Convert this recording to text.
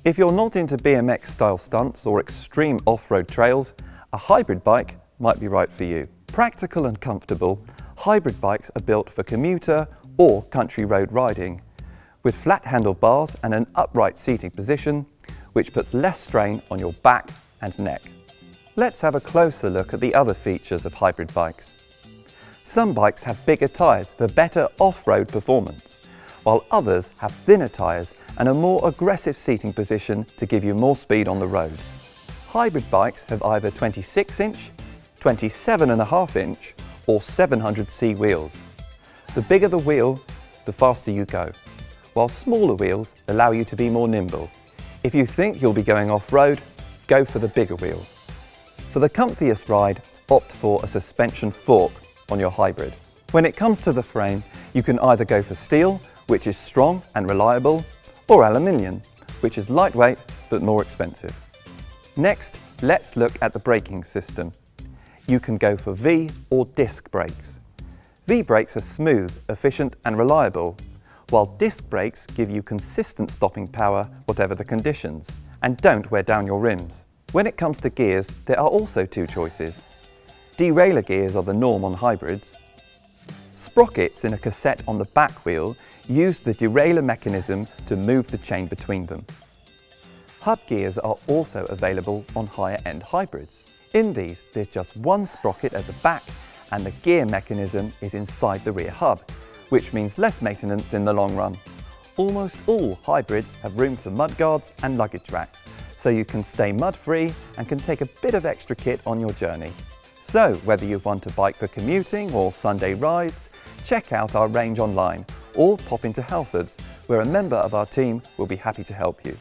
If you're not into BMX-style stunts or extreme off-road trails, a hybrid bike might be right for you. Practical and comfortable, hybrid bikes are built for commuter or country road riding, with flat handlebars and an upright seating position, which puts less strain on your back and neck. Let's have a closer look at the other features of hybrid bikes. Some bikes have bigger tyres for better off-road performance, while others have thinner tyres and a more aggressive seating position to give you more speed on the roads. Hybrid bikes have either 26-inch, 27.5-inch or 700C wheels. The bigger the wheel, the faster you go, while smaller wheels allow you to be more nimble. If you think you'll be going off-road, go for the bigger wheel. For the comfiest ride, opt for a suspension fork on your hybrid. When it comes to the frame, you can either go for steel, which is strong and reliable, or aluminium, which is lightweight but more expensive. Next, let's look at the braking system. You can go for V or disc brakes. V brakes are smooth, efficient and reliable, while disc brakes give you consistent stopping power whatever the conditions, and don't wear down your rims. When it comes to gears, there are also two choices. Derailleur gears are the norm on hybrids. Sprockets in a cassette on the back wheel use the derailleur mechanism to move the chain between them. Hub gears are also available on higher-end hybrids. In these, there's just one sprocket at the back and the gear mechanism is inside the rear hub, which means less maintenance in the long run. Almost all hybrids have room for mudguards and luggage racks, so you can stay mud-free and can take a bit of extra kit on your journey. So, whether you want a bike for commuting or Sunday rides, check out our range online or pop into Halfords, where a member of our team will be happy to help you.